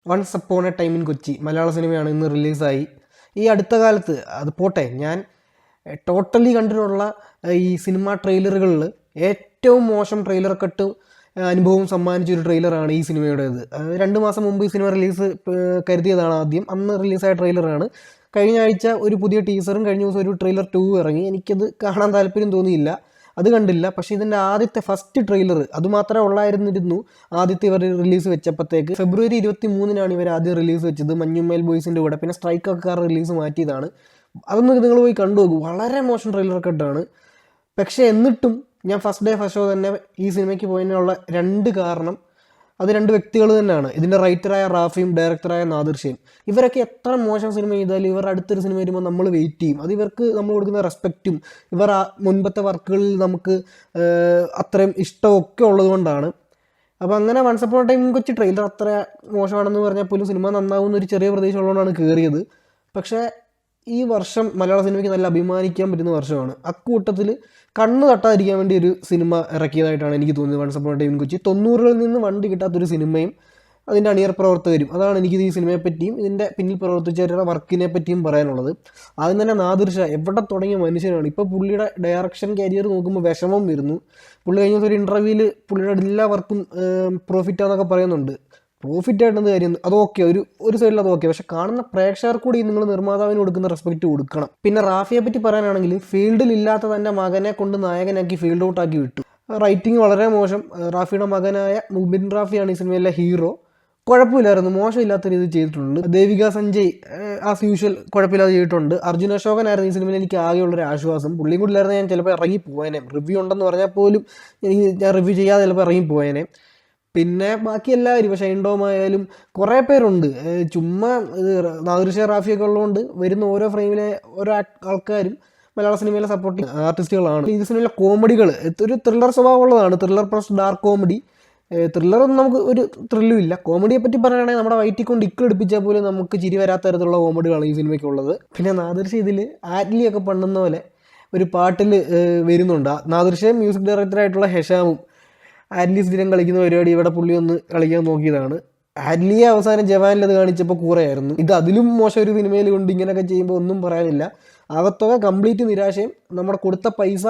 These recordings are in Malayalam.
Once upon a time in Kochi മലയാള സിനിമയാണ് ഇന്ന് റിലീസായി. ഈ അടുത്ത കാലത്ത് അത് പോട്ടെ, ഞാൻ ടോട്ടലി കണ്ടിട്ടുള്ള ഈ സിനിമ ട്രെയിലറുകളിൽ ഏറ്റവും മോശം ട്രെയിലർ കട്ട് അനുഭവം സമ്മാനിച്ചൊരു ട്രെയിലറാണ് ഈ സിനിമയുടേത്. 2 മാസം മുമ്പ് ഈ സിനിമ റിലീസ് കരുതിയതാണ് ആദ്യം. അന്ന് റിലീസായ ട്രെയിലറാണ്. കഴിഞ്ഞ ആഴ്ച ഒരു പുതിയ ടീസറും കഴിഞ്ഞ ദിവസം ഒരു ട്രെയിലർ 2 ഇറങ്ങി. എനിക്കത് കാണാൻ താല്പര്യം തോന്നിയില്ല, അത് കണ്ടില്ല. പക്ഷേ ഇതിൻ്റെ ആദ്യത്തെ ഫസ്റ്റ് ട്രെയിലർ അതുമാത്രമേ ഉള്ളായിരുന്നിരുന്നു ആദ്യത്തെ ഇവർ റിലീസ് വെച്ചപ്പോഴത്തേക്ക്. ഫെബ്രുവരി 23-നാണ് ഇവർ ആദ്യം റിലീസ് വെച്ചത് മഞ്ഞുമ്മേൽ ബോയ്സിൻ്റെ കൂടെ. പിന്നെ സ്ട്രൈക്കൊക്കെ റിലീസ് മാറ്റിയതാണ്. അതൊന്നും നിങ്ങൾ പോയി കണ്ടു നോക്കും. വളരെ മോശം ട്രെയിലർ കട്ടാണ്. പക്ഷേ എന്നിട്ടും ഞാൻ ഫസ്റ്റ് ഡേ ഫസ്റ്റ് ഷോ തന്നെ ഈ സിനിമയ്ക്ക് പോയതിനുള്ള 2 കാരണം അത് 2 വ്യക്തികൾ തന്നെയാണ്. ഇതിൻ്റെ റൈറ്ററായ റാഫിയും ഡയറക്ടറായ നാദിർഷയും. ഇവരൊക്കെ എത്ര മോശം സിനിമ ചെയ്താലും ഇവർ അടുത്തൊരു സിനിമ വരുമ്പോൾ നമ്മൾ വെയിറ്റ് ചെയ്യും. അത് ഇവർക്ക് നമ്മൾ കൊടുക്കുന്ന റെസ്പെക്റ്റും ഇവർ ആ മുൻപത്തെ വർക്കുകളിൽ നമുക്ക് അത്രയും ഇഷ്ടമൊക്കെ ഉള്ളത് കൊണ്ടാണ്. അപ്പോൾ അങ്ങനെ once upon a time in Kochi trailer അത്ര മോശമാണെന്ന് പറഞ്ഞാൽ പോലും സിനിമ നന്നാവുന്ന ഒരു ചെറിയ പ്രതീക്ഷ ഉള്ളതുകൊണ്ടാണ് കയറിയത്. പക്ഷേ ഈ വർഷം മലയാള സിനിമയ്ക്ക് നല്ല അഭിമാനിക്കാൻ പറ്റുന്ന വർഷമാണ്. അക്കൂട്ടത്തിൽ കണ്ണ് തട്ടാതിരിക്കാൻ വേണ്ടി ഒരു സിനിമ ഇറക്കിയതായിട്ടാണ് എനിക്ക് തോന്നിയത് once upon a time in Kochi. 90-കളിൽ നിന്ന് വണ്ടി കിട്ടാത്തൊരു സിനിമയും അതിൻ്റെ അണിയർ പ്രവർത്തകരും. അതാണ് എനിക്ക് ഈ സിനിമയെപ്പറ്റിയും ഇതിൻ്റെ പിന്നിൽ പ്രവർത്തിച്ചവരുടെ വർക്കിനെ പറ്റിയും പറയാനുള്ളത്. ആദ്യം തന്നെ നാദിർ ഷാ എവിടെ തുടങ്ങിയ മനുഷ്യനാണ്. ഇപ്പോൾ പുള്ളിയുടെ ഡയറക്ഷൻ കരിയർ നോക്കുമ്പോൾ വിഷമം വരുന്നു. പുള്ളി കഴിഞ്ഞ ഒരു ഇൻ്റർവ്യൂവിൽ പുള്ളിയുടെ എല്ലാ വർക്കും പ്രോഫിറ്റാന്നൊക്കെ പറയുന്നുണ്ട്. പ്രോഫിറ്റ് ആയിട്ടെന്ത് കാര്യം, അത് ഓക്കെ, ഒരു സൈഡിൽ അത് ഓക്കെ. പക്ഷെ കാണുന്ന പ്രേക്ഷകർ കൂടി നിങ്ങൾ നിർമ്മാതാവിന് കൊടുക്കുന്ന റെസ്പെക്റ്റ് കൊടുക്കണം. പിന്നെ റാഫിയെ പറ്റി പറയാനാണെങ്കിൽ ഫീൽഡിൽ ഇല്ലാത്ത തൻ്റെ മകനെ കൊണ്ട് നായകനാക്കി ഫീൽഡ് ഔട്ടാക്കി വിട്ടു. റൈറ്റിംഗ് വളരെ മോശം. റാഫിയുടെ മകനായ മുബിൻ റാഫിയാണ് ഈ സിനിമയിലെ ഹീറോ. കുഴപ്പമില്ലായിരുന്നു, മോശമില്ലാത്ത രീതിയിൽ ചെയ്തിട്ടുണ്ട്. ദേവിക സഞ്ജയ് ആസ് യൂഷ്വൽ കുഴപ്പമില്ലാതെ ചെയ്തിട്ടുണ്ട്. അർജുൻ അശോകനായിരുന്നു ഈ സിനിമയിൽ എനിക്ക് ആകെയുള്ളൊരു ആശ്വാസം. പുള്ളിയും കൂടി ഇല്ലായിരുന്നു ഞാൻ ചിലപ്പോൾ ഇറങ്ങിപ്പോയേനെ. റിവ്യൂ ഉണ്ടെന്ന് പറഞ്ഞാൽ പോലും ഞാൻ റിവ്യൂ ചെയ്യാതെ ചിലപ്പോൾ ഇറങ്ങിപ്പോയേനെ. പിന്നെ ബാക്കി എല്ലാവരും ഇപ്പോൾ ഷൈൻ ടോം ആയാലും കുറേ പേരുണ്ട്. ചുമ്മാ നാദിർ ഷാ റാഫിയൊക്കെ ഉള്ളതുകൊണ്ട് വരുന്ന ഓരോ ഫ്രെയിമിലെ ഓരോ ആൾക്കാരും മലയാള സിനിമയിലെ സപ്പോർട്ടിങ് ആർട്ടിസ്റ്റുകളാണ്. ഈ സിനിമയിലെ കോമഡികൾ ഒരു ത്രില്ലർ സ്വഭാവമുള്ളതാണ്. Thriller plus dark comedy. ത്രില്ലറൊന്നും നമുക്ക് ഒരു ത്രില്ലും ഇല്ല. കോമഡിയെ പറ്റി പറയുകയാണെങ്കിൽ നമ്മുടെ വയറ്റിക്കൊണ്ട് ഇക്കിളെടുപ്പിച്ചാൽ പോലും നമുക്ക് ചിരി വരാത്ത തരത്തിലുള്ള കോമഡികളാണ് ഈ സിനിമയ്ക്കുള്ളത്. പിന്നെ നാദിർ ഷാ ഇതിൽ ആറ്റ്ലിയൊക്കെ പണ്ടുന്ന പോലെ ഒരു പാട്ടിൽ വരുന്നുണ്ട്. നാദിർ ഷാ മ്യൂസിക് ഡയറക്ടറായിട്ടുള്ള ഹെഷാമും ആറ്റ്ലി സ്ഥിരം കളിക്കുന്ന പരിപാടി ഇവിടെ പുള്ളി ഒന്ന് കളിക്കാൻ നോക്കിയതാണ്. ആറ്റ്ലിയെ അവസാനം ജവാനിലത് കാണിച്ചപ്പോൾ കൂറയായിരുന്നു. ഇത് അതിലും മോശം ഒരു സിനിമയിൽ കൊണ്ട് ഇങ്ങനെയൊക്കെ ചെയ്യുമ്പോൾ ഒന്നും പറയാനില്ല. ആകത്തുക കംപ്ലീറ്റ് നിരാശയും. നമ്മുടെ കൊടുത്ത പൈസ,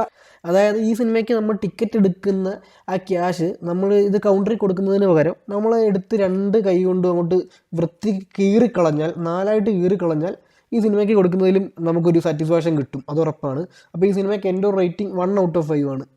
അതായത് ഈ സിനിമയ്ക്ക് നമ്മൾ ടിക്കറ്റ് എടുക്കുന്ന ആ ക്യാഷ് നമ്മൾ ഇത് കൗണ്ടറിൽ കൊടുക്കുന്നതിന് പകരം നമ്മൾ എടുത്ത് 2 കൈ കൊണ്ട് അങ്ങോട്ട് വൃത്തി കീറിക്കളഞ്ഞാൽ 4ആയിട്ട് കീറിക്കളഞ്ഞാൽ ഈ സിനിമയ്ക്ക് കൊടുക്കുന്നതിലും നമുക്കൊരു സാറ്റിസ്ഫാക്ഷൻ കിട്ടും, അത് ഉറപ്പാണ്. അപ്പോൾ ഈ സിനിമയ്ക്ക് എൻ്റെ ഒരു റേറ്റിംഗ് 1/5 ആണ്.